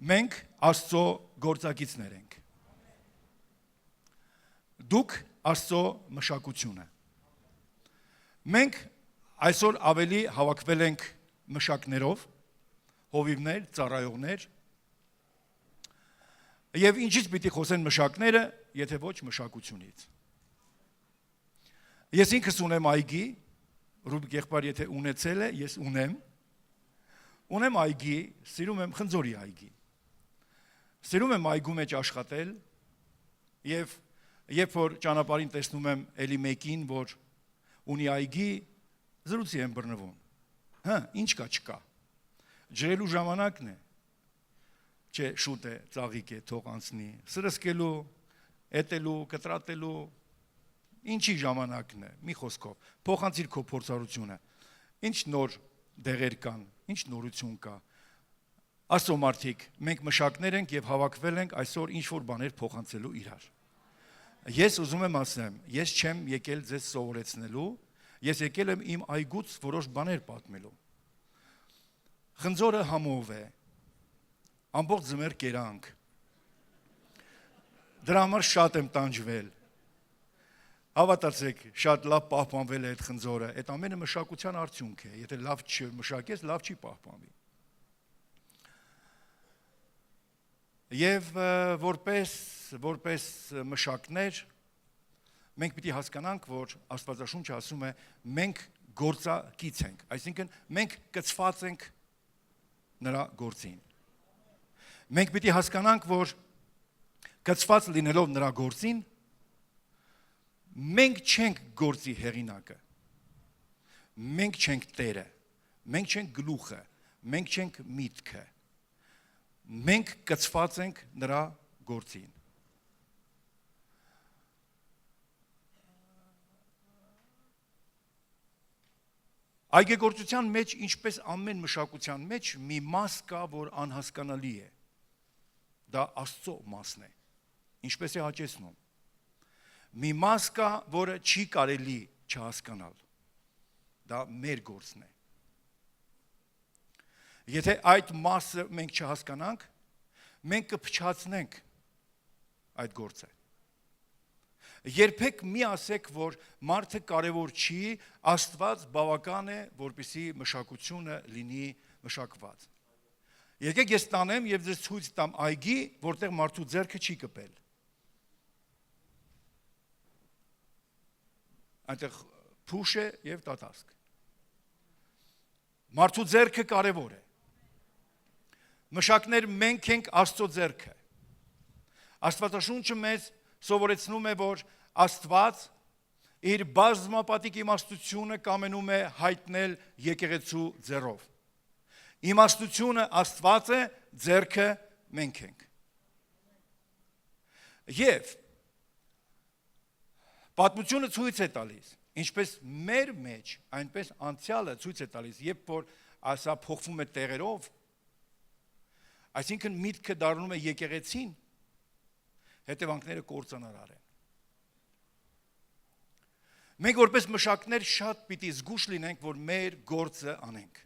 Մենք Աստծո գործակիցներ ենք։ Դուք Աստծո մշակությունը։ Մենք այսօր ավելի հավաքվել ենք մշակներով, հովիվներ, ծառայողներ, եւ ինչից պիտի խոսեն մշակները, եթե ոչ մշակությունից։ Ես ինքս ունեմ այգի, Ռուբիկ եղբայր եթե ունեցել է, ես ունեմ այգի, սիրում եմ Խնձորի այգի։ Սիրում եմ այգու մեջ աշխատել եւ երբ որ ճանապարհին տեսնում եմ էլի մեկին, որ ունի այգի, զրուցի եմ բռնվում։ Հա, ինչ կա, չկա։ Ջրելու ժամանակն է։ Չէ, շուտ է, ծաղիկ է, թող անցնի։ Սրսկելու, էտելու, կտրատելու, ինչի ժամանակն է, մի խոսքով։ Փոխանցիր քո փորձառությունը։ Ինչ նոր դեղեր կան, ինչ նորություն կա։ Աստծո մարդիկ, մենք մշակներ ենք եւ հավաքվել ենք այսօր ինչ որ բաներ փոխանցելու իրար։ Ես ուզում եմ ասեմ, ես չեմ եկել ձեզ սովորեցնելու, ես եկել եմ իմ այգուց որոշ բաներ պատմելու։ Խնձորը համով է, ամբողջ ձմեռ կերանք։ Դրա համար շատ եմ տանջվել։ Հավատացեք, շատ լավ պահպանվել է այդ խնձորը, այդ ամենը մշակության արդյունք է, եթե լավ չմշակես, լավ չի պահպանվի։ Եվ որպես մշակներ, մենք պիտի հասկանանք, որ Աստվածաշունչը ասում է, մենք գործակից ենք, այսինքն մենք կցված ենք նրա գործին։ Մենք պիտի հասկանանք, որ կցված լինելով նրա գործին, մենք չենք գործի հեղինակը, մենք չենք տերը, մենք չենք գլուխը, մենք չենք միտքը, մենք կցված ենք նրա գործին։ Այգեգործության մեջ, ինչպես ամեն մշակության մեջ, մի մաս կա, որ անհասկանալի է, դա Աստծո մասն է, ինչպես է հաճեցնում։ Մի մաս կա, որը չի կարելի չհասկանալ, դա մեր գործն է։ Եթե այդ մասը մենք չհասկանանք, մենք կփչացնենք այդ գործը։ Երբեք մի ասեք, որ մարդը կարևոր չի, Աստված բավական է, որպեսզի մշակությունը լինի մշակված։ Եկեք ես տանեմ եւ ձեզ ցույց տամ այգի, որտեղ մարդու ձեռքը չի կպել։ Այնտեղ փուշ է եւ տատասկ։ Մարդու ձեռքը կարևոր է։ Մշակներ մենք ենք Աստծո ձեռքը։ Աստվածաշունչը մեզ սովորեցնում է, որ Աստված իր բազմապատիկ իմաստությունը կամենում է հայտնել եկեղեցու ձեռով։ Իմաստությունը Աստված է, ձեռքը մենք ենք։ Եվ պատմությունը ցույց է տալիս, ինչպես մեր մեջ, այնպես անցյալը ցույց է տալիս, երբ որ ասա փոխվում է տեղերով, այսինքն միտքը դառնում է եկեղեցին, հետևանքները կործանարար են։ Մենք որպես մշակներ շատ պիտի զգուշ լինենք, որ մեր գործը անենք։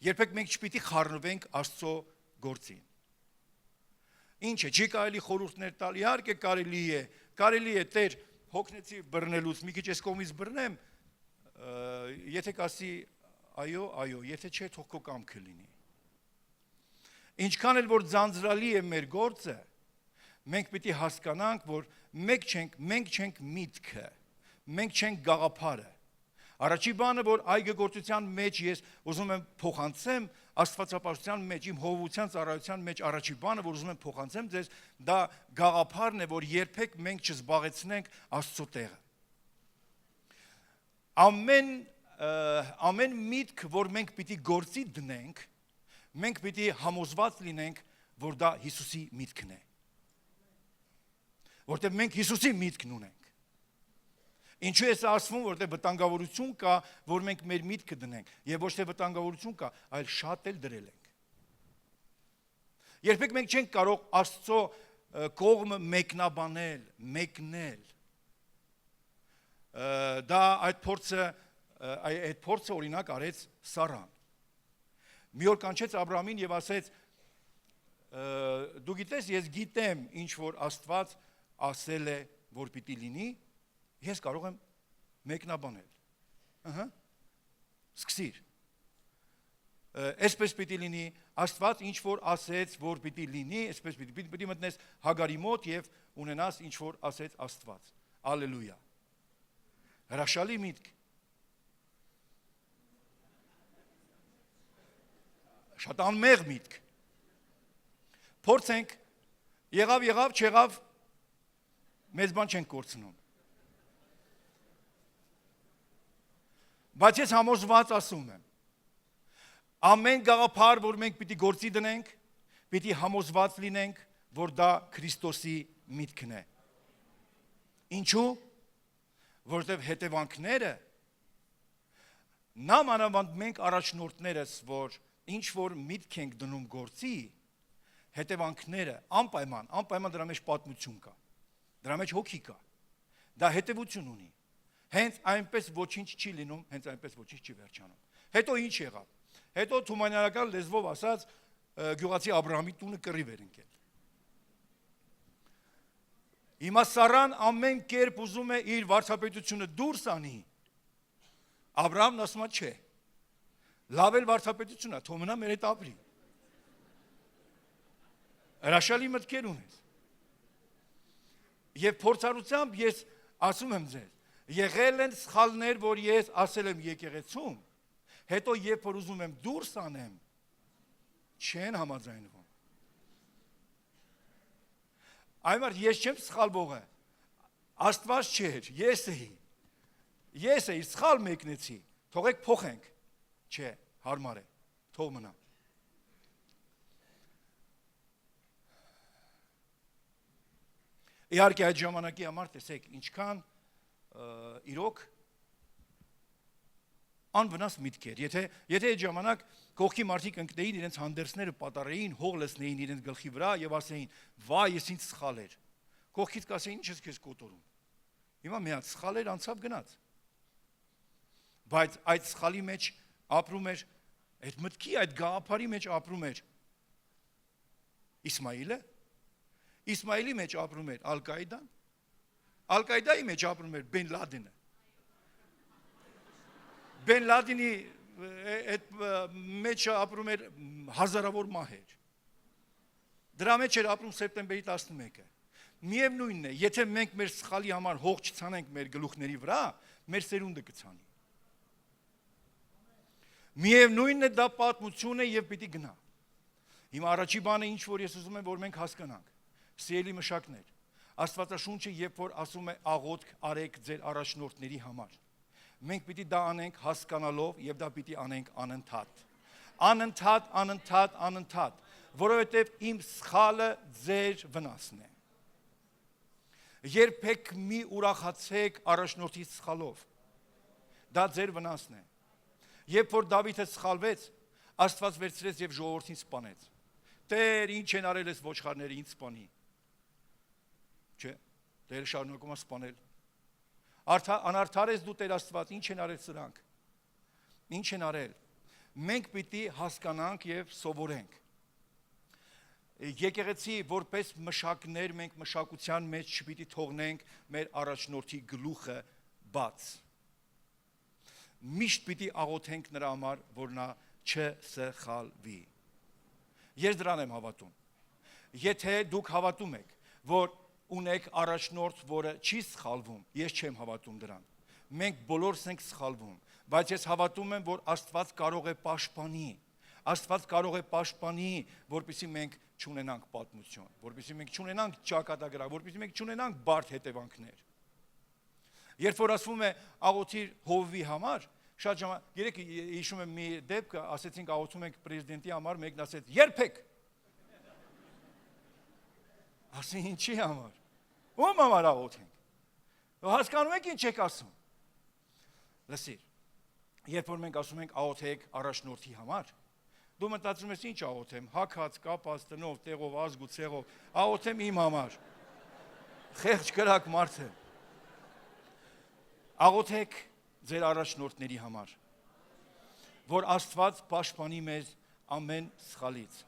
Երբեք մենք չպիտի խառնվենք Աստծո գործին։ Ինչ է, չի կարելի խորհուրդներ տալ, իհարկե կարելի է Տեր հոգնեցի բռնելուց, մի քիչ այս կողմից բռնեմ, եթե կասի այո, եթե չէ, թող քո կամքը լինի։ Ինչքան էլ որ ձանձրալի է մեր գործը, մենք պիտի հասկանանք, որ մենք չենք միտքը, մենք չենք գաղափարը։ Առաջի բանը, որ այգեգործության մեջ ես ուզում եմ փոխանցեմ, աստվածապաշտության մեջ, իմ հովության ծառայության մեջ առաջի բանը, որ ուզում եմ փոխանցեմ ձեզ, դա գաղափարն է, որ երբեք մենք չզբաղեցնենք Աստծո տեղը։ Ամեն միտք, որ մենք պիտի գործի դնենք, մենք պիտի համոզված լինենք, որ դա Հիսուսի միտքն է։ Որտեղ մենք Հիսուսի միտքն ունենք։ Ինչու է սա ասվում, որտեղ վտանգավորություն կա, որ մենք մեր միտքը դնենք, եւ ոչ թե վտանգավորություն կա, այլ շատ էլ դրել ենք։ Երբեք մենք չենք կարող Աստծո կողմը մեկնաբանել, մեկնել։ Դա այդ փորձը օրինակ արեց Սարան։ Մի օր կանչեց Աբրահամին եւ ասեց. դու գիտես, ես գիտեմ, ինչ որ Աստված ասել է, որ պիտի լինի, ես կարող եմ մեկնաբանել։ Սկսիր։ Այսպես պիտի լինի, Աստված ինչ որ ասեց, որ պիտի լինի, այսպես պիտի մտնես Հագարի մոտ եւ ունենաս ինչ որ ասեց Աստված։ Ալելույա։ Հրաշալի միտք։ Շատ անմեղ միտք։ Փորձենք, եղավ, չեղավ, մեծ բան չենք կորցնում։ Բայց ես համոզված ասում եմ, ամեն գաղափար, որ մենք պիտի գործի դնենք, պիտի համոզված լինենք, որ դա Քրիստոսի միտքն է։ Ինչու՞, որովհետև հետևանքները, նամանավանդ մենք առաջնորդներս, որ ինչ որ միտք ենք դնում գործի, հետևանքները անպայման դրա մեջ պատմություն կա, դրա մեջ հոգի կա, դա հետևություն ունի, հենց այնպես ոչինչ չի լինում, հենց այնպես ոչինչ չի վերջանում, հետո ինչ եղավ, հետո թումանյանական լեզվով ասած գյուղացի Աբրահամի տունը կռիվ էր ընկել, հիմա Սառան ամեն կերպ ուզում է իր վարդապետությունը դուրս անի, Աբրահամն ասում է չէ, լավ էլ վարդապետություն է, թող մնա մեր հետ ապրի, հրաշալի մտքեր ունես։ Եվ փորձառությամբ ես ասում եմ ձեզ, եղել են սխալներ, որ ես ասել եմ եկեղեցում, հետո երբ որ ուզում եմ դուրս անեմ, չեն համաձայնվում։ Այմար ես չեմ սխալվողը, Աստված չէր, ես էի, սխալ մեկնեցի, թողեք փոխենք, չէ, հարմար է, թող մնա։ Իհարկե այդ ժամանակի համար տեսեք ինչքան իրոք անվնաս միտքեր, եթե այդ ժամանակ կողքի մարդիկ ընկնեին իրենց հանդերձները պատարեին, հող լցնեին իրենց գլխի վրա եւ ասեին վայ ես ինձ սխալ էր, կողքից կասեին ինչ ես քեզ կոտորում, հիմա մի հատ սխալ էր անցավ գնաց, բայց այդ սխալի մեջ ապրում էր, այդ մտքի այդ գաղափարի մեջ ապրում էր Իսմայիլի մեջ ապրում էր Ալ-Կաիդան, Ալ-Կաիդայի մեջ ապրում էր Բեն Լադենը, Բեն Լադենի այդ մեջ ապրում էր հազարավոր մահեր, դրա մեջ էր ապրում սեպտեմբերի 11-ը, միևնույնն է, եթե մենք մեր սխալի համար հող չցանենք մեր գլուխների վրա, մեր սերունդը կցանի, միևնույնն է դա պատմություն է և պիտի գնա, հիմա առաջի բանը ինչ որ ես ուզում եմ, որ մենք հասկանանք, սիրելի մշակներ, Աստվածաշունչը երբ որ ասում է աղոթք արեք ձեր առաջնորդների համար, մենք պիտի դա անենք հասկանալով և դա պիտի անենք անընդհատ, որովհետև իմ սխալը ձեր վնասն է, երբեք մի ուրախացեք առաջնորդի սխալով, դա ձեր վնասն է, երբ որ Դավիթը սխալվեց, Աստված վերցրեց և ժողովրդին սպանեց, Տեր ինչ են արել ես ոչխարները ինձ սպանի, չէ, Տերը շարունակում է սպանել, անարդար ես դու Տեր Աստված, ինչ են արել սրանք, ինչ են արել, մենք պիտի հասկանանք և սովորենք, եկեղեցի որպես մշակներ մենք մշակության մեջ չպիտի թողնենք մեր առաջնորդի գլուխը բաց, միշտ պիտի աղոթենք նրա համար, որ նա չսխալվի, ես դրան եմ հավատում, եթե դուք հավատում եք, որ ունեք առաջնորդ, որը չի սխալվում, ես չեմ հավատում դրան, մենք բոլորս ենք սխալվում, բայց ես հավատում եմ, որ Աստված կարող է պաշտպանի, Աստված կարող է պաշտպանի, որպեսզի մենք չունենանք պատմություն, որպեսզի մենք չունենանք ճակատագրակ, որպեսզի մենք չունենանք բարդ հետևանքներ, երբ որ ասվում է աղոթիր Հովվի համար, շատ ժամանակ, երեք հիշում եմ մի դեպք, ասեցինք աղոթում ենք պրեզիդենտի համար, մեկն ասեց, երբեք, ասի ինչի համար, ում համար աղոթենք, հասկանում եք ինչ եք ասում, լսիր, երբ որ մենք ասում ենք աղոթեք առաջնորդի համար, դու մտածում ես ինչ աղոթեմ, հագած, կապած, տնով, տեղով, ազգու, ցեղով, աղոթեմ իմ համար, խեղճ կրակ մարդ եմ, աղոթեք ձեր առաջնորդների համար, որ Աստված պաշտպանի մեզ ամեն սխալից,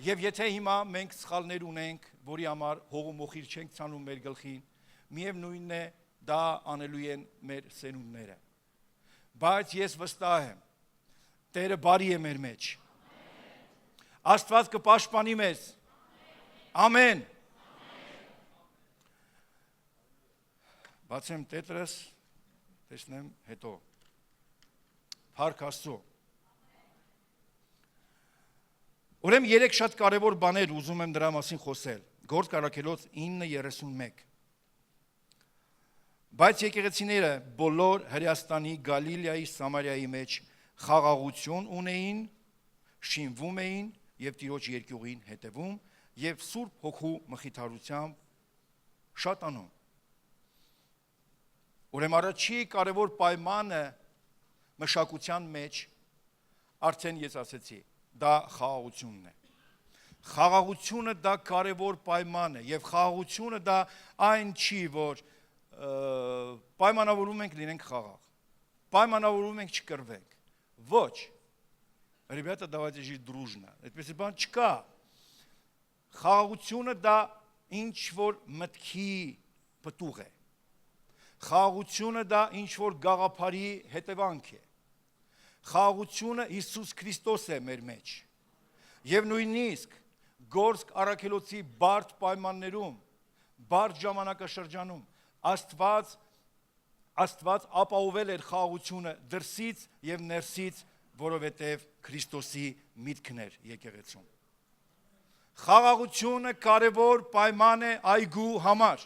Եվ եթե հիմա մենք սխալներ ունենք, որի համար հողումոխիր չենք ցանում մեր գլխին, միևնույնն է դա անելու են մեր սերունդները։ Բայց ես վստահ եմ, Տերը բարի է մեր մեջ։ Աստված կպաշտպանի մեզ։ Ամեն։ Բացեմ տետրս, տեսնեմ հետո։ Փառք Աստծո։ Ուրեմն 3 շատ կարևոր բաներ ուզում եմ դրա մասին խոսել։ Գործք առաքելոց 9:31։ Բայց եկեղեցիները բոլոր Հրեաստանի, Գալիլեայի, Սամարիայի մեջ խաղաղություն ունեին, շինվում էին եւ Տիրոջ երկյուղին հետևում եւ Սուրբ Հոգու մխիթարությամբ շատանում։ Ուրեմն առաջի կարևոր պայմանը մշակության մեջ արդեն ես ասեցի, դա խաղաղությունն է։ Խաղաղությունը դա կարևոր պայման է եւ խաղաղությունը դա այն չի, որ պայմանավորում ենք լինենք խաղաղ։ Պայմանավորում ենք չկրվենք։ Ոչ։ Ребята, давайте жить дружно. Այդպեսի բան չկա։ Խաղաղությունը դա ինչ որ մտքի պտուղ է։ Խաղաղությունը դա ինչ որ գաղափարի հետևանք է։ Խաղաղությունը Հիսուս Քրիստոս է մեր մեջ։ Եվ նույնիսկ Գործք առաքելոցի բարդ պայմաններում, բարդ ժամանակաշրջանում Աստված ապահովել էր խաղաղությունը դրսից եւ ներսից, որովհետեւ Քրիստոսի միտքն էր եկեղեցում։ Խաղաղությունը կարևոր պայման է այգու համար։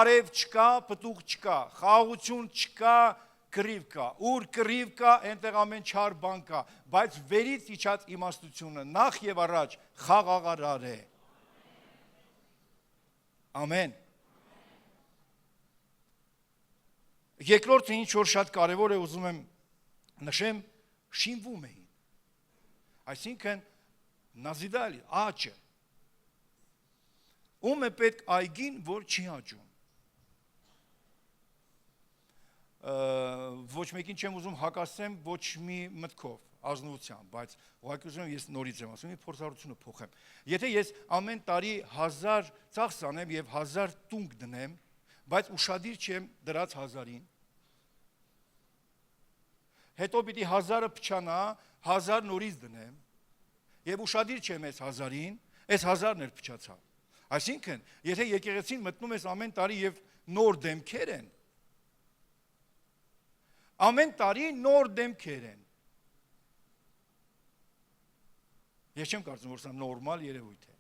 Արև չկա, պտուղ չկա, խաղաղություն չկա, կռիվ կա, ուր կռիվ կա, այնտեղ ամեն չար բան կա, բայց վերից իջած իմաստությունը նախ եւ առաջ խաղաղարար է։ Ամեն։ Երկրորդը ինչ որ շատ կարևոր է, ուզում եմ նշեմ, շինվում էին։ Այսինքն նազիդալի, աճը։ Ում է պետք այգին, որ չի աճում։ Ոչ մեկին չեմ ուզում հակասեմ ոչ մի մտքով, ազնվությամբ, բայց ուղղակի ուզում եմ ես նորից եմ ասում, փորձառությունը փոխեմ։ Եթե ես ամեն տարի 1000 ծախս անեմ եւ 1000 տունկ դնեմ, բայց ուշադիր չեմ դրած 1000-ին, հետո պիտի 1000-ը փչանա, 1000 նորից դնեմ, եւ ուշադիր չեմ այս 1000-ին, այս 1000-ն էլ փչացավ։ Այսինքն, եթե եկեղեցին մտնում ես ամեն տարի եւ նոր դեմքեր են, ամեն տարի նոր դեմքեր են։ Ես չեմ կարծում, որ սա նորմալ երևույթ է։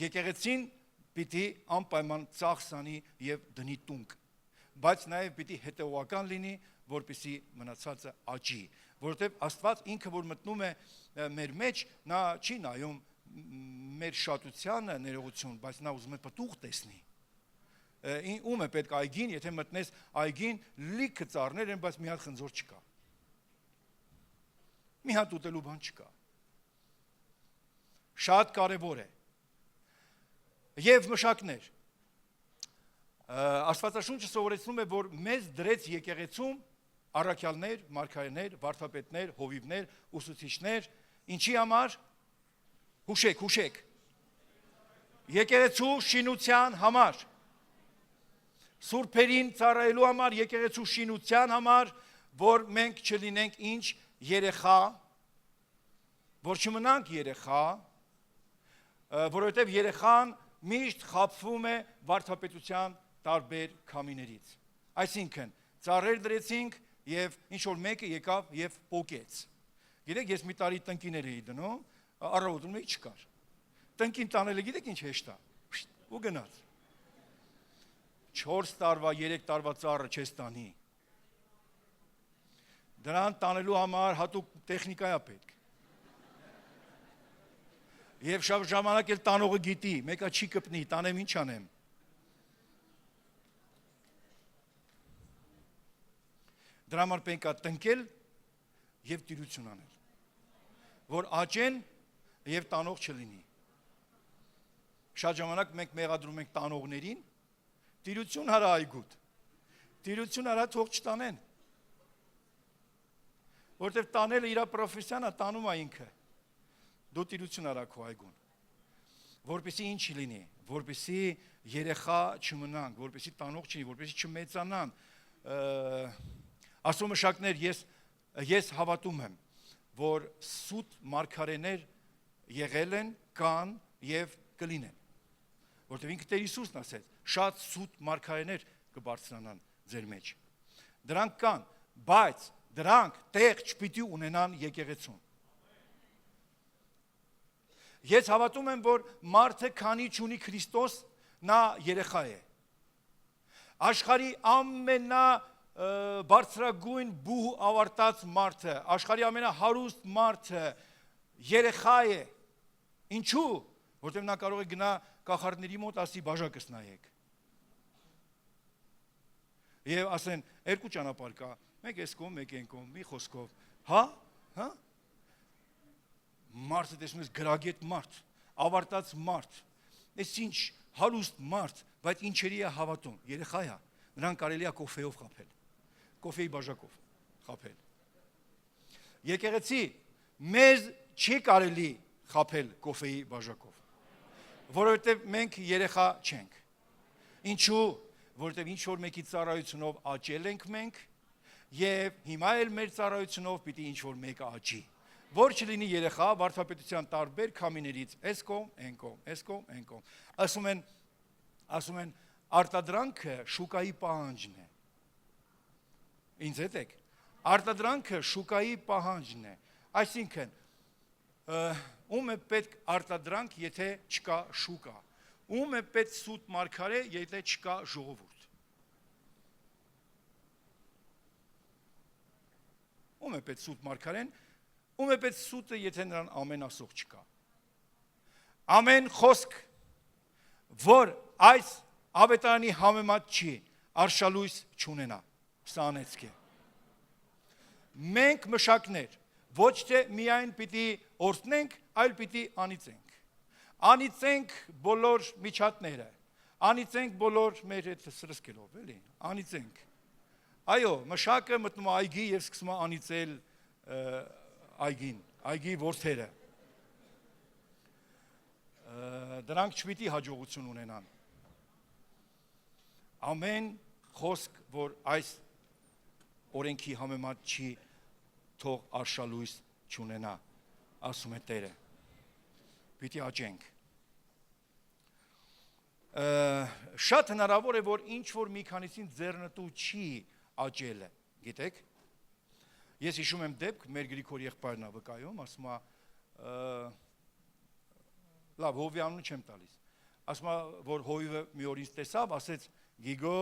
Եկեղեցին պիտի անպայման ծախս անի եւ դնի տունկ, բայց նաեւ պիտի հետեւական լինի, որպեսզի մնացածը աճի, որովհետեւ Աստված ինքը որ մտնում է մեր մեջ, նա չի նայում մեր շատությանը ներողություն, բայց նա ուզում է պտուղ տեսնի։ Ում է պետք այգին, եթե մտնես այգին, լիքը ծառներ են, բայց մի հատ խնձոր չկա։ Մի հատ ուտելու բան չկա։ Շատ կարևոր է։ Եվ մշակներ։ Աստվածաշունչը սովորեցնում է, որ մեզ դրեց եկեղեցում առաքյալներ, մարգարեներ, վարդապետներ, հովիվներ, ուսուցիչներ, ինչի համար։ Հուշեք։ Եկեղեցու շինության համար։ Սուրբերին ծառայելու համար, եկեղեցու շինության համար, որ մենք չլինենք ինչ երեխա, որ չմնանք երեխա, որովհետև երեխան միշտ խաբվում է վարդապետության տարբեր քամիներից։ Այսինքն, ծառեր դրեցինք եւ ինչ որ մեկը եկավ եւ պոկեց։ Գիտեք, ես մի տարի տնկիներ էի դնում, առավոտում էի չկար։ Տնկին տանելը գիտեք ինչ հեշտ է։ Ու գնաց։ 4 տարվա, 3 տարվա ծառը չես տանի։ Դրան տանելու համար հատուկ տեխնիկա է պետք։ Եվ ժամանակ էլ տանողը գիտի, մեկը չի կպնի, տանեմ ինչ անեմ։ Դրա համար պետք է տնկել եւ տիրություն անել, որ աճեն եւ տանող չլինի։ Շատ ժամանակ մենք մեղադրում ենք տանողներին, տիրություն արա այգուտ, տիրություն արա թող չտանեն, որտեվ տանելը իրա պրոֆեսիան է, տանում է ինքը, դու տիրություն արա քո այգուն։ Որպեսի ինչ լինի, որպեսի երեխա չմնանք, որպեսի տանող չլինի, որպեսի չմեծանան։ Աստծո մշակներ, ես հավատում եմ, որ սուտ մարգարեներ եղել են, կան եւ կլինեն։ Որտեղ ինքը Տեր Հիսուսն ասեց, շատ սուտ մարգարեներ կբարձրանան ձեր մեջ։ Դրանք կան, բայց դրանք տեղ չպիտի ունենան եկեղեցուն։ Ես հավատում եմ, որ մարդը քանի չունի Քրիստոս, նա երեխա է։ Աշխարհի ամենաբարձրագույն բուհ ավարտած մարդը, աշխարհի ամենահարուստ մարդը երեխա է։ Ինչու՞։ Որտեղ նա կարող է գնա կախարդների մոտ, ասի բաժակս նայեք։ Եվ ասեն, երկու ճանապարհ կա, մեկ էս կողմ, մեկ այն կողմ, մի խոսքով, հա? Մարդը տեսնում ես գրագետ մարդ, ավարտած մարդ, այս ինչ հարուստ մարդ, բայց ինչերի է հավատում, երեխա է, նրան կարելի է կոֆեով խաբել, կոֆեի բաժակով խաբել։ Եկեղեցի մեզ չի կարելի խաբել կոֆեի բաժակով, որովհետև մենք երեխա չենք։ Ինչու՞։ Որովհետև ինչ-որ մեկի ծառայությունով աճել ենք մենք, և հիմա էլ մեր ծառայությունով պիտի ինչ-որ մեկը աճի։ Որ չլինի երեխա, վարդապետության տարբեր քամիներից, այս կողմ, այն կողմ, այս կողմ, այն կողմ։ Ասում են, արտադրանքը շուկայի պահանջն է։ Ինձ հետ եք։ Արտադրանքը շուկայի պահանջն է։ Այսինքն, ում է պետք արտադրանք, եթե չկա շուկա։ Ում է պետք սուտ մարգարե, եթե չկա ժողովուրդ։ Ում է պետք սուտ մարգարեն, ում է պետք սուտը, եթե նրան ամեն ասող չկա։ Ամեն խոսք, որ այս ավետարանի համեմատ չի, արշալույս չունենա, սա անեցք է։ Մենք մշակներ, ոչ թե միայն պիտի օրհնենք, այլ պիտի անիծենք։ Անիծենք բոլոր միջատները, անիծենք բոլոր մեր հետ սրսկելով, էլի, անիծենք։ Այո, մշակը մտնում է այգի և սկսում է անիծել այգին, այգի որդերը։ Դրանք չպիտի հաջողություն ունենան։ Ամեն խոսք, որ այս օրենքի համեմատ չի, թող արշալույս չունենա, ասում է Տերը։ Պիտի աճենք։ Շատ հնարավոր է, որ ինչ-որ մի քանիսին ձեռնտու չի աճելը, գիտեք։ Ես հիշում եմ դեպք, մեր Գրիգոր եղբայրն է վկայում, ասում է, լավ, հովի անունը չեմ տալիս, ասում է, որ հովիվը մի օր ինձ տեսավ, ասեց, Գիգո,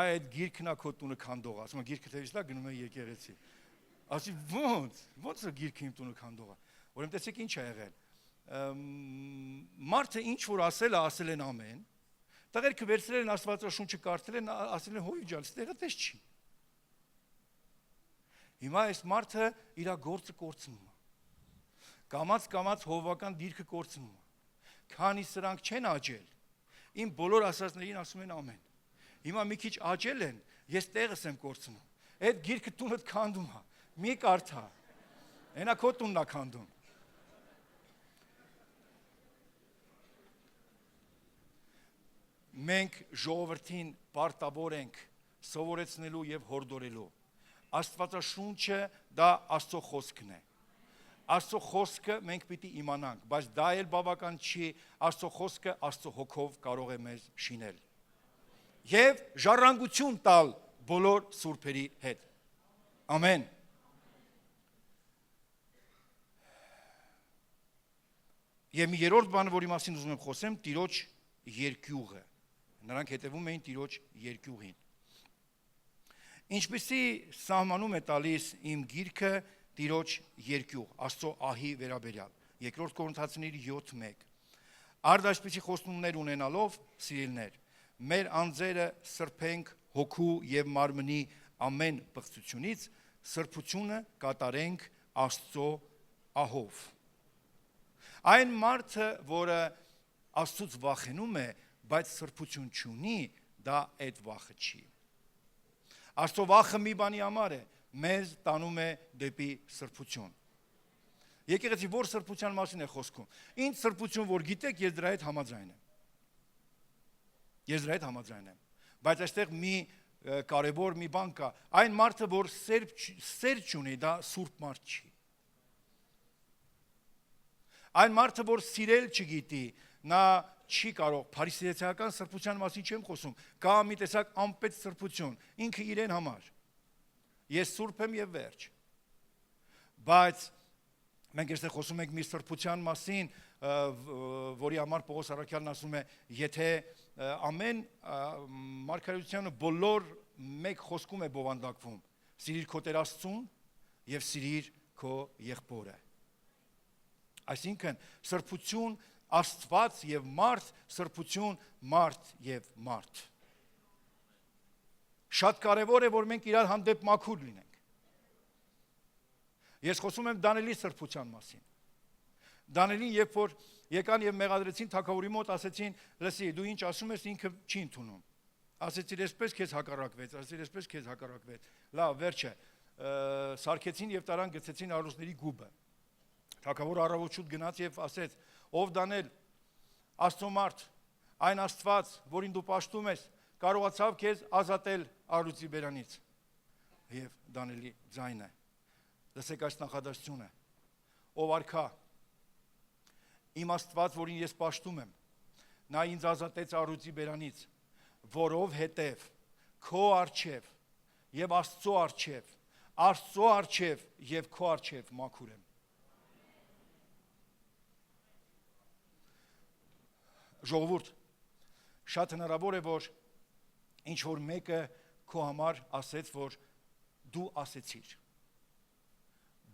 այդ գիրքն է քո տունը քանդողը, ասում է, գիրքը թեւից լա գնում է եկեղեցի։ Ասի, ոնց է գիրքը իմ տունը քանդողը, որում տեսեք ինչ է եղել։ Մարդը ինչ որ ասել են ամեն, տղերքը վերցրել են Աստվածաշունչը կարդել են, ասել են հովիվ ջան, ստեղը տես չի։ Հիմա այս մարդը իր գործը կորցնում է։ Կամաց հովվական դիրքը կորցնում է։ Քանի սրանք չեն աճել, իմ բոլոր ասածներին ասում են ամեն։ Հիմա մի քիչ աճել են, ես տեղս եմ կորցնում։ Այդ գիրքը տունդ քանդում է, մի կարդա։ Հենա քո տունն է քանդում։ Մենք ժողովրդին պարտավոր ենք սովորեցնելու և հորդորելու։ Աստվածաշունչը դա Աստծո խոսքն է։ Աստծո խոսքը մենք պիտի իմանանք, բայց դա էլ բավական չի, Աստծո խոսքը Աստծո հոգով կարող է մեզ շինել։ Եվ ժառանգություն տալ բոլոր սուրբերի հետ։ Ամեն։ Եվ մի երրորդ բանը, որի մասին ուզում եմ խոսեմ, Տիրոջ երկյուղը։ Նրանք հետևում էին Տիրոջ երկյուղին։ Ինչպիսի սահմանում է տալիս իմ գիրքը Տիրոջ երկյուղ, Աստծո ահի վերաբերյալ։ Երկրորդ Կորինթացիների 7:1։ Արդ այսպիսի խոստումներ ունենալով, սիրելիներ, մեր անձերը սրբենք հոգու և մարմնի ամեն պղծությունից, սրբությունը կատարենք Աստծո ահով։ Այն մարդը, որը Աստծուց վախենում է, բայց սրբություն չունի, դա այդ վախը չի։ Աստծո վախը մի բանի համար է, մեզ տանում է դեպի սրբություն։ Եկեղեցի որ սրբության մասին է խոսքում։ Ինչ սրբություն որ գիտեք, ես դրա հետ համաձայն եմ։ Ես դրա հետ համաձայն եմ։ Բայց այստեղ մի կարևոր մի բան կա, այն մարդը, որ սեր չունի, դա սուրբ մարդ չի։ Այն մարդը, որ սիրել չգիտի, նա չի կարող, փարիսեական սրբության մասին չեմ խոսում, կա մի տեսակ անպետ սրբություն, ինքը իրեն համար։ Ես սուրբ եմ եւ վերջ։ Բայց մենք այստեղ խոսում ենք մի սրբության մասին, որի համար Պողոս առաքյալն ասում է, եթե ամեն մարգարեությանը բոլոր մեկ խոսքում է բովանդակվում, սիրիր քո Տեր Աստծուն եւ սիրիր քո եղբորը։ Այսինքն սրբություն Աստված եւ մարդ, սրբություն մարդ եւ մարդ։ Շատ կարևոր է, որ մենք իրար հանդեպ մաքուր լինենք։ Ես խոսում եմ Դանիելի սրբության մասին։ Դանիելին, երբ որ եկան եւ մեղադրեցին թագավորի մոտ, ասեցին, լսի, դու ինչ ասում ես, ինքը չի ընդունում։ Ասեցին, այսպես քեզ հակառակվեց, ասեցին, այսպես քեզ հակառակվեց։ Լավ, վերջը, սարքեցին եւ տարան գցեցին արուսների գուբը։ Թագավորը առավոտ շուտ գնաց եւ ասեց. Ով Դանիել, Աստծո մարդ, այն Աստված, որին դու պաշտում ես, կարողացավ քեզ ազատել առյուծի բերանից։ Եվ Դանիելի ձայնը, լսեք այս նախադասությունը. Ով արքա, իմ Աստված, որին ես պաշտում եմ, նա ինձ ազատեց առյուծի բերանից, որովհետև քո առջև եւ Աստծո առջև եւ քո առջև մաքուր եմ։ Ժողովուրդ, շատ հնարավոր է, որ ինչ որ մեկը քո համար ասեց, որ դու ասեցիր։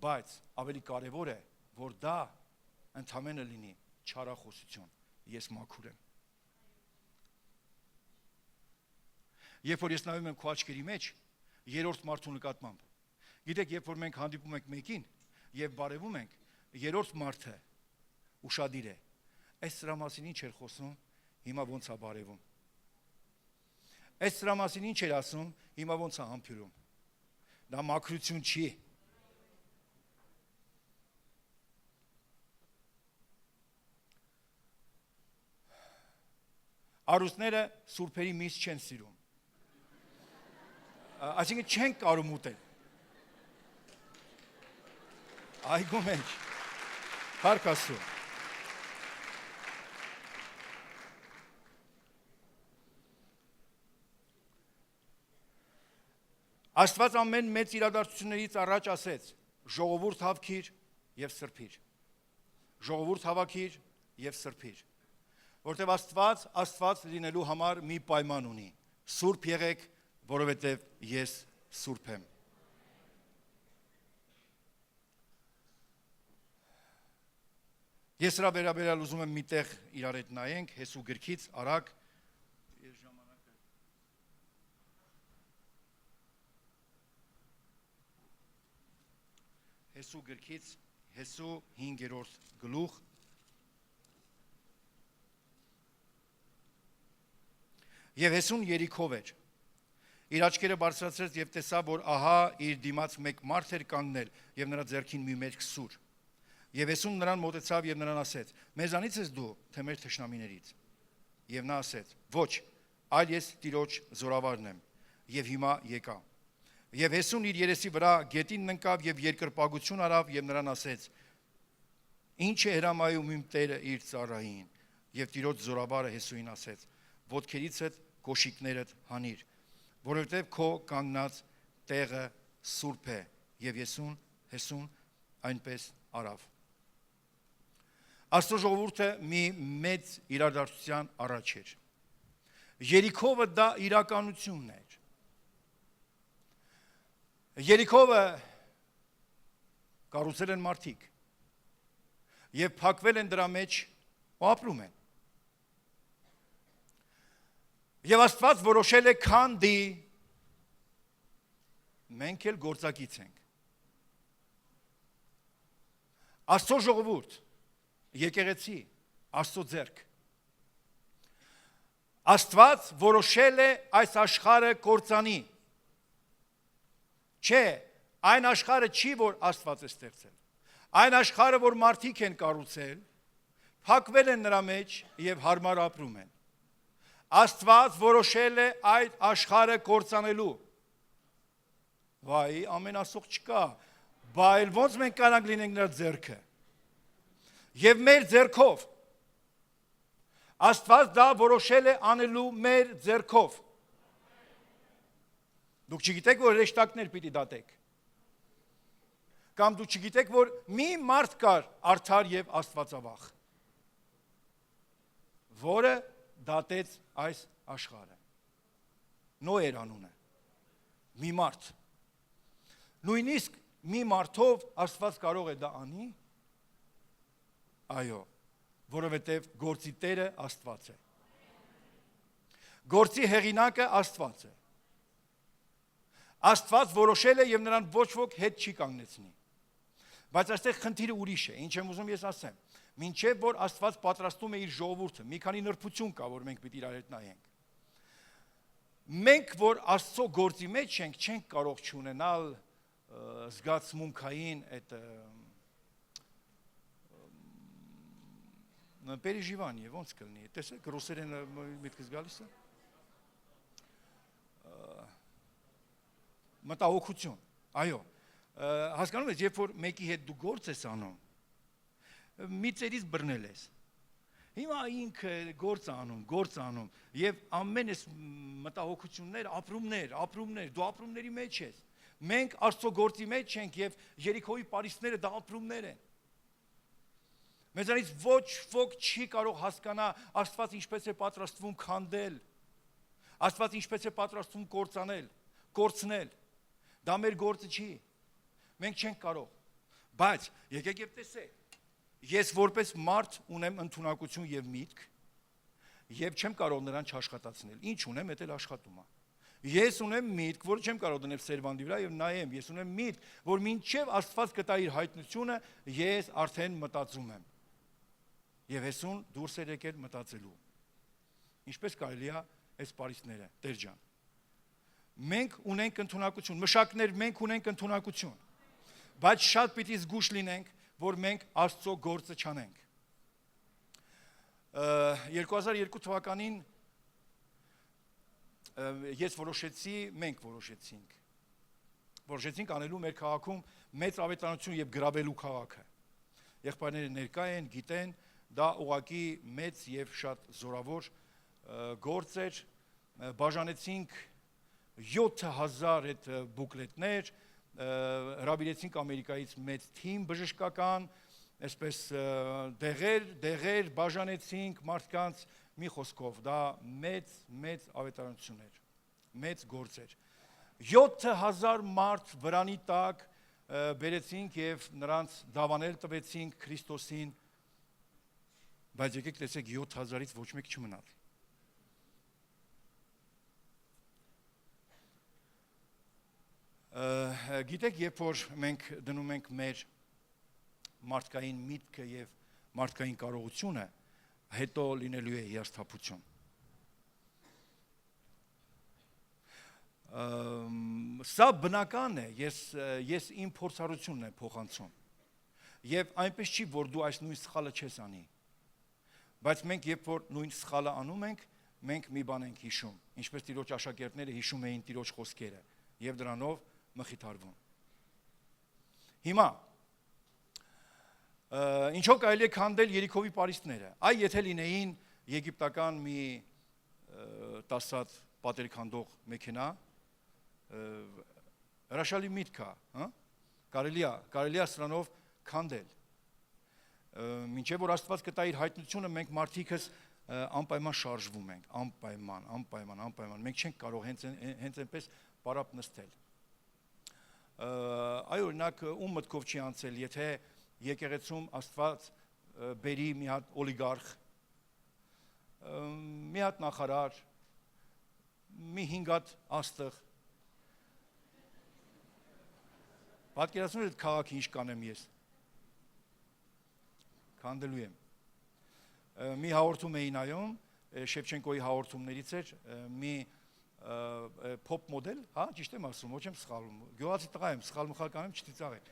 Բայց ավելի կարևոր է, որ դա ընդամենը լինի չարախոսություն, ես մաքուր եմ։ Երբ որ ես նայում եմ քո աչքերի մեջ, երրորդ մարդու նկատմամբ, գիտեք, երբ որ մենք հանդիպում ենք մեկին եւ բարևում ենք, երրորդ մարդը ուշադիր է։ Այս սրա մասին ինչ էր խոսում, հիմա ոնց է բարևում։ Այս սրա մասին ինչ էր ասում, հիմա ոնց է համբուրում։ Դա մաքրություն չի։ Արուսները սուրբերի միս չեն սիրում։ Այսինքն չեն կարող ուտել։ Այգու մեջ։ Փառք Աստծո։ Աստված ամեն մեծ իրադարձություններից առաջ ասեց. ժողովուրդ հավաքիր եւ սրբիր։ Ժողովուրդ հավաքիր եւ սրբիր։ Որտեւ Աստված լինելու համար մի պայման ունի. սուրբ եղեք, որովհետեւ ես սուրբ եմ։ Ես սրա վերաբերյալ ուզում եմ մի տեղ իրար հետ նայենք, Հեսու գրքից արագ Հեսու գրքից, Հեսու 5-րդ գլուխ, եւ Հեսուն Երիքով էր, իր աչքերը բարձրացրեց եւ տեսավ, որ ահա իր դիմաց մեկ մարդ էր կանգնել եւ նրա ձեռքին մի մեծ սուր։ Եվ Հեսուն նրան մոտեցավ եւ նրան ասեց. մեզանից ես դու, թե մեր թշնամիներից։ Եվ նա ասեց. ոչ, այլ ես Տիրոջ զորավարն եմ, եւ հիմա եկա։ Եվ Հեսուն իր երեսի վրա գետին ընկավ եւ երկրպագություն արավ եւ նրան ասեց. ինչ է հրամայում իմ Տերը իր ծառային։ Եվ Տիրոջ զորավարը Հեսուին ասեց. ոտքերիցդ կոշիկներդ հանիր, որովհետեւ քո կանգնած տեղը սուրբ է։ Եվ Հեսուն այնպես արավ։ Աստծո ժողովուրդը մի մեծ իրադարձության առաջ էր։ Երիքովը դա իրականությունն էր։ Երիքովը կառուցել են մարդիկ եւ փակվել են դրա մեջ ու ապրում են։ Եվ Աստված որոշել է քանդի, մենք էլ գործակից ենք։ Աստծո ժողովուրդ, եկեղեցի, Աստծո ձեռք։ Աստված որոշել է այս աշխարհը կործանի։ Չէ, այն աշխարհը չի, որ Աստված է ստեղծել։ Այն աշխարհը, որ մարդիկ են կառուցել, փակվել են նրա մեջ եւ հարմար ապրում են։ Աստված որոշել է այդ աշխարհը կործանելու։ Վայ, ամենասող չկա, բայց ոնց մենք կարանք լինենք նրա ձեռքը։ Եվ մեր ձեռքով Աստված դա որոշել է անելու մեր ձեռքով։ Դուք չգիտեք, որ հրեշտակներ պիտի դատեք։ Կամ դուք չգիտեք, որ մի մարդ կար արդար եւ աստվածավախ, որը դատեց այս աշխարհը։ Նոյեր անունը։ Մի մարդ։ Նույնիսկ մի մարդով Աստված կարող է դա անի։ Այո, որովհետև գործի Տերը Աստված է։ Գործի հեղինակը Աստված է։ Աստված որոշել է եւ նրան ոչ ոք հետ չի կանգնեցնի։ Բայց այստեղ խնդիրը ուրիշ է, ինչ եմ ուզում ես ասեմ։ Մինչև որ Աստված պատրաստում է իր ժողովուրդը, մի քանի նրբություն կա, որ մենք պիտի իրար հետ նայենք։ Մենք, որ Աստծո գործի մեջ ենք, չենք կարող չունենալ զգացմունքային այդ переживание, ոնց կլինի։ Տեսեք, ռուսերեն միտքս գալիս է։ Մտահոգություն։ Այո, հասկանում ես, երբ որ մեկի հետ դու գործ ես անում, մի ծերից բռնել ես։ Հիմա ինքը գործ անում, եւ ամեն այս մտահոգություններ, ապրումներ, դու ապրումների մեջ ես։ Մենք Աստծո գործի մեջ ենք եւ Երիքոյի պարիսպները դա ապրումներ են։ Մեզանից ոչ ոք չի կարող հասկանա Աստված ինչպես է պատրաստվում քանդել, Աստված ինչպես է պատրաստվում կորցնել։ Դա մեր գործը չի։ Մենք չենք կարող։ Բայց եկեք եւ տեսեք, ես որպես մարդ ունեմ ընդունակություն եւ միտք եւ չեմ կարող նրան չաշխատացնել։ Ինչ ունեմ, դա էլ աշխատում է։ Ես ունեմ միտք, որը չեմ կարող դնել սերվանդի վրա եւ նայեմ։ Ես ունեմ միտք, որ մինչեւ Աստված կտա իր հայտնությունը, ես արդեն մտածում եմ։ Եվ հեսուն դուրս էր եկել մտածելու։ Ինչպես կարելի է այս պարիսպները, Տեր ջան։ Մենք ունենք ընդունակություն, մշակներ մենք ունենք ընդունակություն, բայց շատ պիտի զգուշ լինենք, որ մենք Աստծո գործը չանենք։ 2002 թվականին ես մենք որոշեցինք անելու մեր քաղաքում մեծ ավետարանություն եւ գրավելու քաղաքը։ Եղբայրները ներկա են, գիտեն, դա ուղղակի մեծ եւ շատ զորավոր գործ էր, բաժանեցինք 7000 այդ բուկլետներ, հրավիրեցինք Ամերիկայից մեծ թիմ բժշկական, այսպես դեղեր բաժանեցինք մարդկանց, մի խոսքով, դա մեծ ավետարանություն էր, մեծ գործ էր։ 7000 մարդ վրանի տակ բերեցինք եւ նրանց դավանել տվեցինք Քրիստոսին, բայց եկեք տեսեք 7000-ից ոչ մեկ չմնալ։ Գիտեք, երբ որ մենք դնում ենք մեր մարդկային միտքը եւ մարդկային կարողությունը, հետո լինելու է հիասթափություն։ Սա բնական է, ես իմ փորձառությունն եմ փոխանցում։ Եվ այնպես չի, որ դու այս նույն սխալը չես անի։ Բայց մենք երբ որ նույն սխալը անում ենք, մենք մի բան ենք հիշում, ինչպես Տիրոջ աշակերտները հիշում էին Տիրոջ խոսքերը եւ դրանով մխիթարվում։ Հիմա ինչո՞ք կարելի է քանդել Երիքովի պարիսպները։ Այ եթե լինեին եգիպտական մի 10 հատ պատեր քանդող մեքենա, հրաշալի միտք է, հա? Կարելի է սրանով քանդել։ Մինչև որ Աստված կտա իր հայտնությունը, մենք մարդիկս անպայման շարժվում ենք, անպայման։ Մենք չենք կարող հենց այնպես պարապ նստել։ Այո, օրինակ ում մտքով չի անցել, եթե եկեղեցում Աստված բերի մի հատ օլիգարխ, մի հատ նախարար, մի 5 հատ աստղ։ Պատկերացնում եք քաղաքի ինչ կանեմ ես։ Քանդելու եմ։ Մի հաղորդում էի նայում, Շևչենկոյի հաղորդումներից էր, մի փոփ մոդել, հա, ճիշտ եմ ասում, ոչ եմ սխալվում։ Գյուղացի տղա եմ, սխալ կանեմ, չծիծաղեք։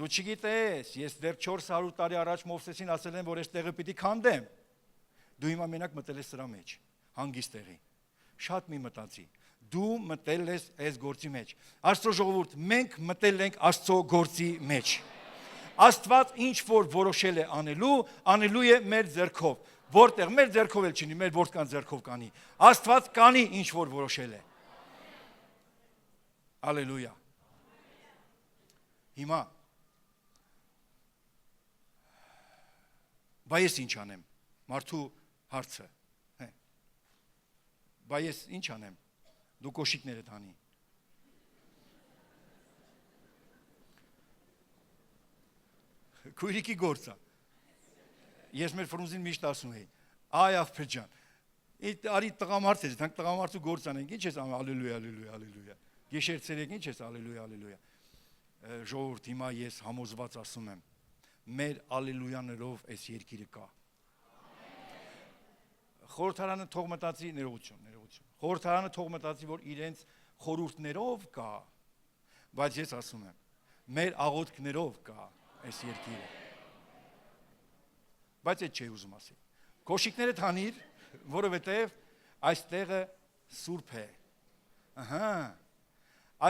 Դու չգիտես, ես դեռ 400 տարի առաջ Մովսեսին ասել եմ, որ այս տեղը պիտի քանդեմ։ Դու հիմա մենակ մտել ես սրա մեջ, հանգիստ տեղի։ Շատ մի մտածի։ Դու մտել ես այս գործի մեջ։ Աստծո ժողովուրդ, մենք մտել ենք Աստծո գործի մեջ։ Աստված ինչ որ որոշել է անելու է մեր ձեռքով։ Որտեղ մեր ձեռքով էլ չունի, մեր որդկան ձեռքով կանի։ Աստված կանի ինչ որ որոշել է։ Ալելույա։ Հիմա Բա ես ինչ անեմ, մարդու հարցը, բա ես ինչ անեմ, դու կոշիկներդ անի, քույրիկի գործա, ես մեր ֆրունզին միշտ ասում էի, այ աղբեր ջան, արի տղամարդ ես, դանք տղամարդու գործ անենք, ինչ ես անում, ալելույա, ալելույա, ալելույա, գեշեր ցերեկ ինչ ես, ալելույա, ալելույա, ժողովուրդ հիմա ես համոզված ասում եմ, մեր ալելույաներով այս երկիրը կա։ Խորհրդարանը թող մտածի ներողություն։ Խորհրդարանը թող մտածի, որ իրենց խորհուրդներով կա, բայց ես ասում եմ, մեր աղոթքներով կա այս երկիրը։ Բայց այդ չի ուզում ասել։ Կոշիկները թանիր, որովհետև այստեղը սուրբ է։ Ահա։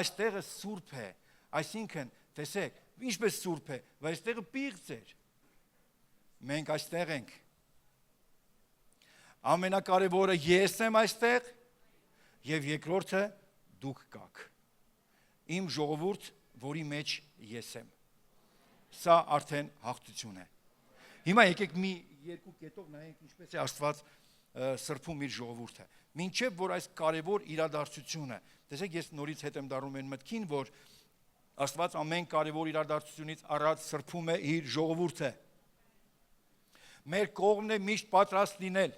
Այստեղը սուրբ է, այսինքն, տեսեք, ինչպես սուրբ է, բայց այստեղը պիղծ էր։ Մենք այստեղ ենք։ Ամենակարևորը ես եմ այստեղ եւ երկրորդը դուք կաք։ Իմ ժողովուրդ, որի մեջ ես եմ։ Սա արդեն հաղթություն է։ Հիմա եկեք մի երկու կետով նայենք ինչպես է Աստված սրբում իր ժողովուրդը։ Մինչև որ այս կարևոր իրադարձությունը, տեսեք ես նորից հետ եմ դառնում այն մտքին, որ Աստված ամեն կարևոր իրադարձությունից առաջ սրբում է իր ժողովուրդը։ Մեր կողմն է միշտ պատրաստ լինել։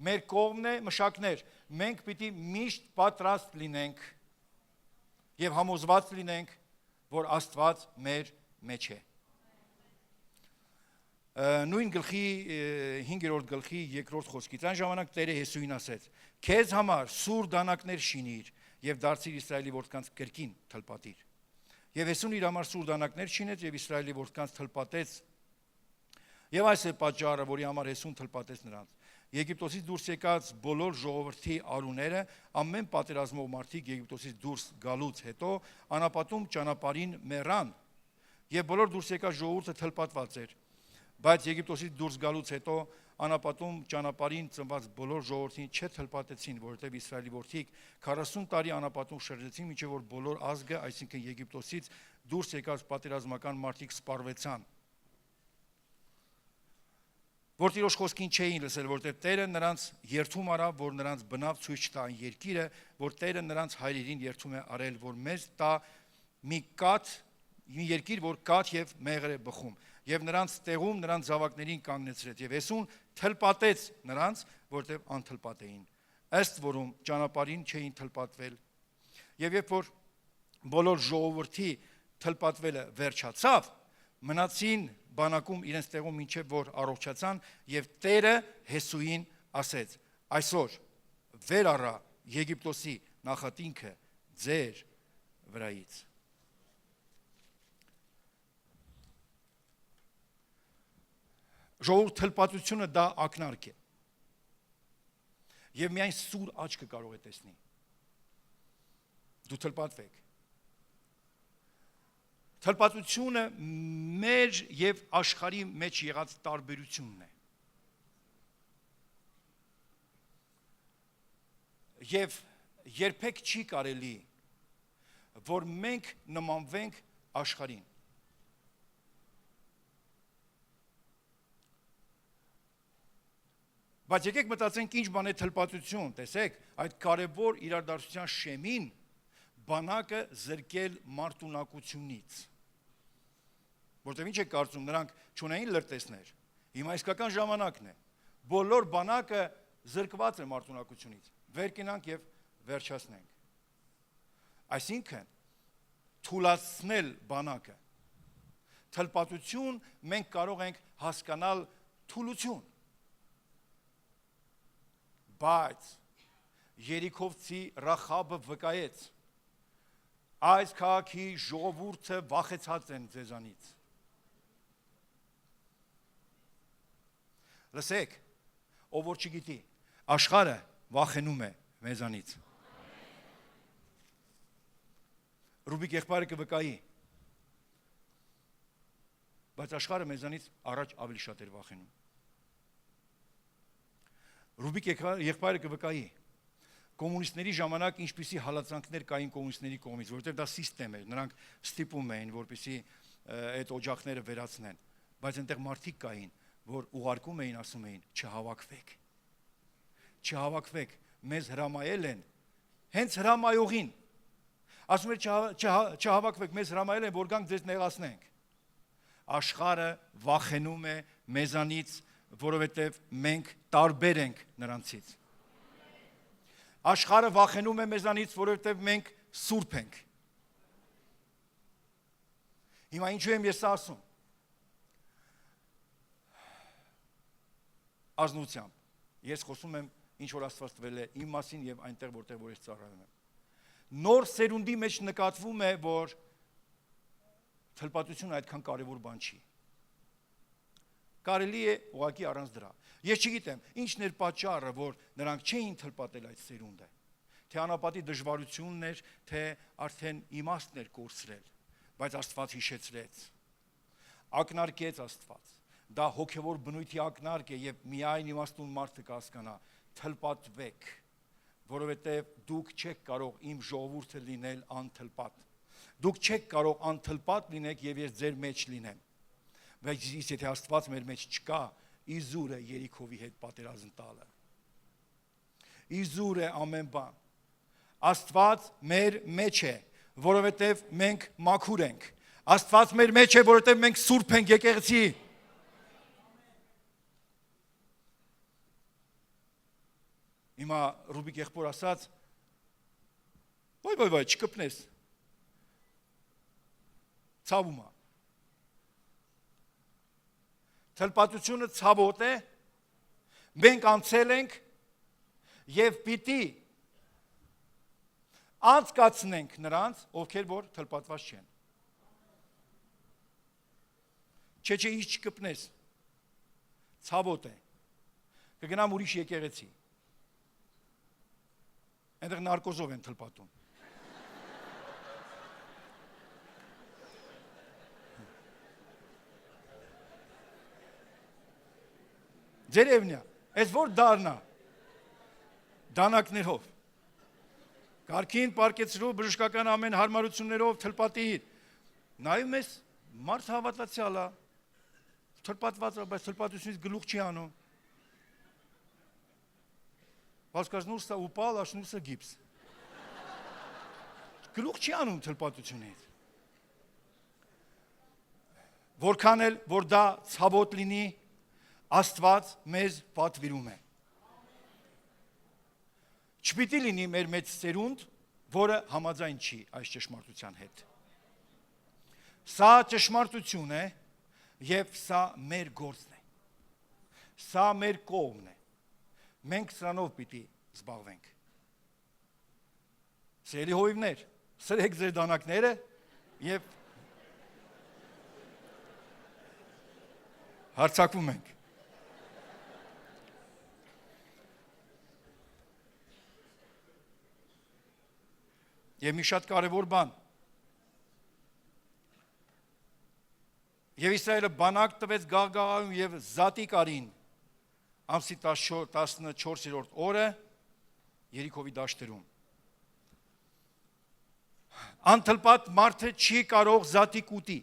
Մեր կողմն է մշակներ։ Մենք պիտի միշտ պատրաստ լինենք եւ համոզված լինենք, որ Աստված մեր մեջ է։ Նույն գլխի 5-րդ գլխի 2-րդ խոսքից այն ժամանակ Տերը Հեսուին ասեց. «Քեզ համար սուր դանակներ շինիր եւ դարձիր Իսրայելի որդկանց կրկին թլպատիր»։ Եվ Հեսուն իր համար սուր դանակներ շինեց եւ Իսրայելի որդկանց թլպատեց։ Եվ այս է պատճառը, որի համար Հեսուն թլպատեց նրանց։ Եգիպտոսից դուրս եկած բոլոր ժողովրդի արուները, ամեն պատերազմող մարդիկ Եգիպտոսից դուրս գալուց հետո անապատում ճանապարհին մեռան, եւ բոլոր դուրս եկած ժողովուրդը թլպատված էր։ Բայց Եգիպտոսից դուրս գալուց հետո անապատում ճանապարհին ծնված բոլոր ժողովրդին չթլպատեցին, որովհետև Իսրայելի որդիք 40 տարի անապատում շրջեցին, մինչև որ բոլոր ազգը, այսինքն Եգիպտոսից դուրս եկած պատերազմական մարդիկ սպառվեցան։ Որ Տիրոջ խոսքին չէին լսել, որտեղ Տերը նրանց երթում արավ, որ նրանց բնավ ցույց տա այն երկիրը, որ Տերը նրանց հայրերին երթում է արել, որ մեզ տա մի երկիր, որ կաթ եւ մեղր է բխում։ Եվ նրանց տեղում նրանց զավակներին կանգնեցրեց եւ Հեսուն թլպատեց նրանց, որտեղ անթլպատ էին, ըստ որում ճանապարհին չէին թլպատվել։ Եվ երբ որ բոլոր ժողովրդի թլպատվելը վերջացավ, մնացին բանակում իրենց տեղում մինչև որ առողջացան եւ Տերը Հեսուին ասեց. այսօր վեր առա Եգիպտոսի նախատինքը ձեր վրայից։ Ժողովուրդ թլպատությունը դա ակնարկ է։ Եվ միայն սուր աչքը կարող է տեսնի։ Դու թլպատվեք։ Թլպատությունը մեր եւ աշխարհի մեջ եղած տարբերությունն է։ Եվ երբեք չի կարելի, որ մենք նմանվենք աշխարհին։ Բայց եկեք մտածենք ինչ բան է թլպատություն, տեսեք, այդ կարևոր իրադարձության շեմին բանակը զրկել մարտունակությունից։ Որտեղ ինչ է կարծում, նրանք չունեին լրտեսներ, հիմա իսկական ժամանակն է, բոլոր բանակը զրկված է մարտունակությունից, վեր կենանք և վերջացնենք։ Այսինքն, թուլացնել բանակը, թլպատություն մենք կարող ենք հասկանալ թուլություն, բայց Երիքովցի Ռախաբը վկայեց, Այս քաղաքի ժողովուրդը վախեցած են ձեզանից։ Լսեք, ով որ չգիտի, աշխարհը վախենում է մեզանից։ Ռուբիկ եղբայրը կվկայի, բայց աշխարհը մեզանից առաջ ավելի շատ էր վախենում։ Ռուբիկ եղբայրը կվկայի, կոմունիստների ժամանակ ինչպիսի հալածանքներ կային կոմունիստների կողմից, որովհետև դա սիստեմ էր, նրանք ստիպում էին, որպեսզի այդ օջախները վերացնեն, բայց այնտեղ մարդիկ կային, որ ուղարկում էին, ասում էին, չհավաքվեք, մեզ հրամայել են, հենց հրամայողին, ասում էր չհավաքվեք, մեզ հրամայել են, որ գանք ձեզ նեղացնենք։ Աշխարհը վախենում է մեզանից, որովհետև մենք տարբեր ենք նրանցից։ Աշխարհը վախենում է մեզանից, որովհետև մենք սուրբ ենք։ Հիմա ինչու եմ ես ասում։ Ազնությամբ։ Ես խոսում եմ, ինչ որ Աստված տվել է իմ մասին եւ այնտեղ որտեղ որ ես ծառայում եմ։ Նոր սերունդի մեջ նկատվում է, որ թլպատությունը այդքան կարևոր բան չի։ Կարելի է ուղղակի առանց դրա։ Ես չգիտեմ, ինչն էր պատճառը, որ նրանք չէին թլպատել այդ սերունդը։ Թե անապատի դժվարությունն էր, թե արդեն իմաստն էր կորցրել, բայց Աստված հիշեցրեց։ Ակնարկեց Աստված։ Դա հոգևոր բնույթի ակնարկ է եւ միայն իմաստուն մարդը կհասկանա, թլպատվեք, որովհետեւ դուք չեք կարող իմ ժողովուրդը լինել անթլպատ։ Դուք չեք կարող անթլպատ լինեք եւ ես ձեր մեջ լինեմ։ Բայց եթե Աստված մեր մեջ չկա, իզուր է Երիքովի հետ պատերազմ տալը։ Իզուր է ամեն բան։ Աստված մեր մեջ է, որովհետև մենք մաքուր ենք։ Աստված մեր մեջ է, որովհետև մենք սուրբ ենք եկեղեցի։ Հիմա Ռուբիկ եղբոր ասաց, ոյ, չկպնես։ Ցավում է։ Թլպատությունը ցավոտ է, մենք անցել ենք եւ պիտի անցկացնենք նրանց, ովքեր որ թլպատված չեն։ Չէ, ինչ չկպնես, ցավոտ է, կգնամ ուրիշ եկեղեցի, այնտեղ նարկոզով են թլպատում։ Ձերևնյա, ես որ դարնա, դանակներով, կարգին պարկեցրու բժշկական ամեն հարմարություններով թլպատիր, նայում ես մարդ հավատացյալ է, թլպատված է, բայց թլպատությունից գլուխ չի անում, հասկացնուրսը ուպալ, աշնուրսը գիպս, գլուխ չի անում թլպատությունից, որքան էլ, որ դա ցավոտ լինի, Աստված մեզ պատվիրում է։ Չպիտի լինի մեր մեջ սերունդ, որը համաձայն չի այս ճշմարտության հետ։ Սա ճշմարտություն է եւ սա մեր գործն է։ Սա մեր կողմն է։ Մենք սրանով պիտի զբաղվենք։ Սիրելի հովիվներ, սրեք ձեր դանակները եւ հարցակվում ենք։ Եվ մի շատ կարևոր բան։ Եվ Իսրայելը բանակ տվեց Գաղգաղայում եւ Զատիկ արին ամսի 14-րդ օրը Երիքովի դաշտերում։ Անթլպատ մարդը չի կարող Զատիկ ուտի։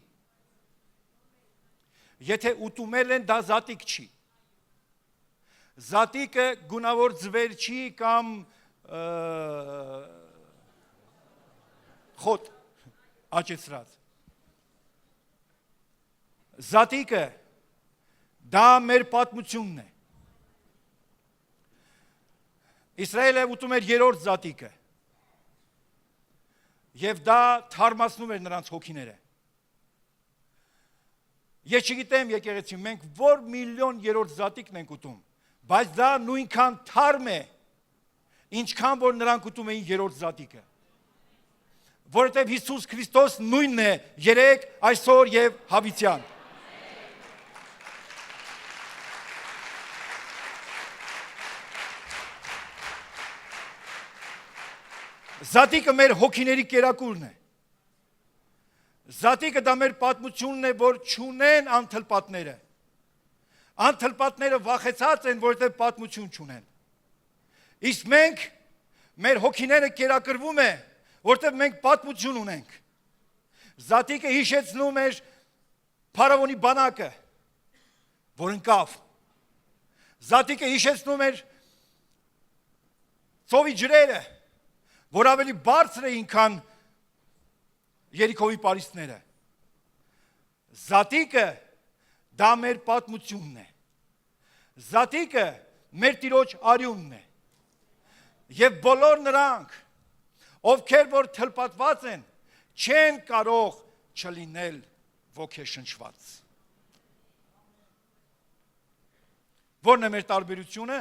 Եթե ուտումել են, դա Զատիկ չի։ Զատիկը գունավոր ձվեր չի կամ խոտ աճեցրած։ Զատիկը դա մեր պատմությունն է։ Իսրայելը ուտում էր երրորդ զատիկը։ Եվ դա թարմացնում էր նրանց հոգիները։ Ես չգիտեմ եկեղեցի, մենք որ միլիոն երրորդ զատիկն ենք ուտում, բայց դա նույնքան թարմ է, ինչքան որ նրանք ուտում էին երրորդ զատիկը։ որովհետև Հիսուս Քրիստոս նույնն է երեք, այսօր եւ հավիտյան։ Զատիկը մեր հոգիների կերակուրն է։ Զատիկը դա մեր պատմությունն է, որ չունեն անթլպատները։ Անթլպատները վախեցած են, որովհետև պատմություն չունեն։ Իսկ մենք, մեր հոգիները կերակրվում է, որովհետև մենք պատմություն ունենք։ Զատիկը հիշեցնում էր փարավոնի բանակը, որ ընկավ։ Զատիկը հիշեցնում էր ծովի ջրերը, որ ավելի բարձր էին, քան Երիքովի պարիսպները։ Զատիկը դա մեր պատմությունն է։ Զատիկը մեր Տիրոջ արյունն է։ Եվ բոլոր նրանք, ովքեր որ թլպատված են, չեն կարող չլինել ոգեշնչված։ Որն է մեր տարբերությունը։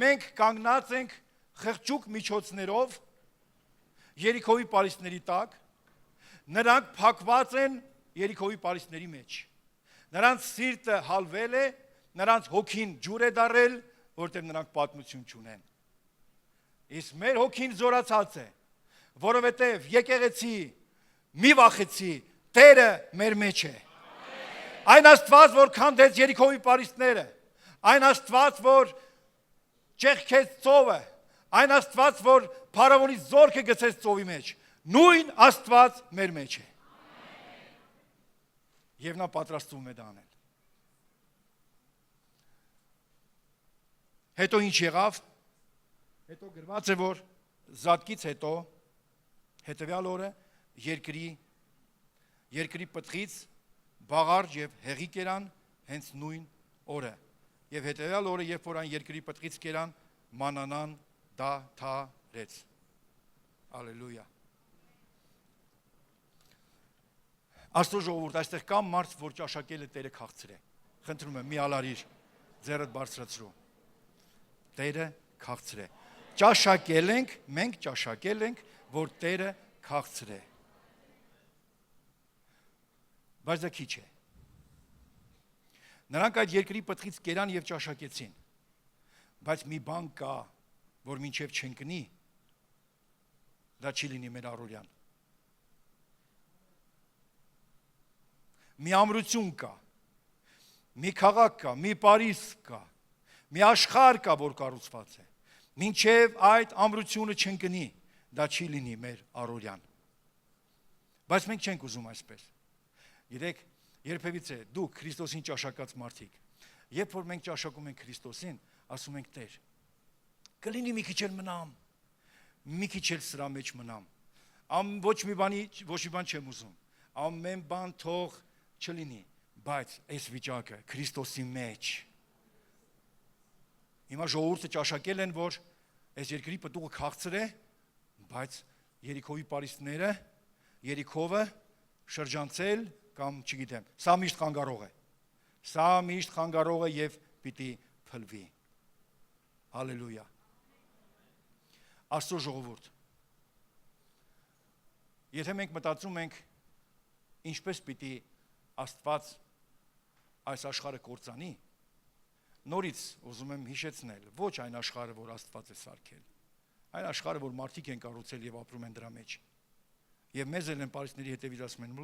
Մենք կանգնած ենք խղճուկ միջոցներով Երիքովի պարիսպների տակ, նրանք փակված են Երիքովի պարիսպների մեջ։ Նրանց սիրտը հալվել է, նրանց հոգին ջուր է դարել, որտեղ նրանք պատմություն չունեն։ Իսկ մեր հոգին զորացած է, որովհետև եկեղեցի մի վախեցի, Տերը մեր մեջ է։ Այն Աստված, որ քանդեց Երիքովի պարիսպները, այն Աստված, որ ճեղքեց ծովը, այն Աստված, որ փարավոնի զորքը գցեց ծովի մեջ, նույն Աստված մեր մեջ է։ Եվ նա պատրաստվում է դա անել։ Հետո ինչ եղավ։ Հետո գրված է, որ Զատկից հետո հետևյալ օրը երկրի պտղից բաղարջ եւ հեղի կերան հենց նույն օրը։ Եվ հետևյալ օրը, երբ որ այն երկրի պտղից կերան, մանանան դադարեց։ Ալելույա։ Աստծո ժողովուրդ, այստեղ կա մարդ, որ ճաշակել է Տերը քաղցրե։ Խնդրում եմ, մի ալարիր, ձեռդ բարձրացրու։ Տերը քաղցրե։ Ճաշակել ենք, մենք ճաշակել ենք, որ Տերը քաղցրե։ Բայց դա քիչ է։ Նրանք այդ երկրի պտղից կերան եւ ճաշակեցին։ Բայց մի բան կա, որ մինչև չընկնի, դա չի լինի մեր առօրյան։ Մի ամրություն կա, մի քաղաք կա, մի Փարիզ կա, մի աշխարհ կա, որ կառուցված է։ Մինչև այդ ամրությունը չընկնի, դա չի լինի մեր առօրյան։ Բայց մենք չենք ուզում այսպես։ Գիտեք, երբևիցե դուք Քրիստոսին ճաշակած մարդիկ, երբ որ մենք ճաշակում ենք Քրիստոսին, ասում ենք Տեր, կլինի մի քիչ էլ մնամ, մի քիչ էլ սրա մեջ մնամ, ոչ մի բան չեմ ուզում, ամեն բան թող չլինի, բայց այս վիճակը Քրիստոսի մեջ։ Հիմա ժողովուրդը ճաշակել են, որ այս երկրի պտուղը քաղցր է, բայց Երիքովի պարիսպները, Երիքովը շրջանցել կամ չգիտեմ, սա միշտ խանգարող է։ Սա միշտ խանգարող է եւ պիտի փլվի։ Հալելույա։ Աստծո ժողովուրդ։ Եթե մենք մտածում ենք ինչպես պիտի Աստված այս աշխարհը կործանի, նորից ուզում եմ հիշեցնել, ոչ այն աշխարհը, որ Աստված է սարքել, այն աշխարհը, որ մարդիկ են կառուցել եւ ապրում են դրա մեջ։ Եվ մեզ էլ են պարիսպների հետևից ասում են.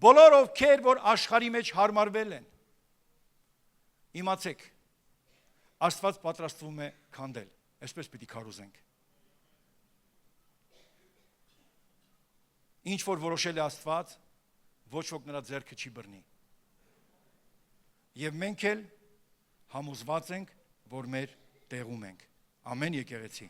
Բոլոր ովքեր, որ աշխարհի մեջ հարմարվել են, իմացեք, Աստված պատրաստվում է քանդել, այսպես պիտի քարոզենք։ Ինչ որ որոշել է Աստված, ոչ ոք նրա ձեռքը չի բռնի։ Եվ մենք էլ համոզված ենք, որ մեր տեղում ենք։ Ամեն եկեղեցի։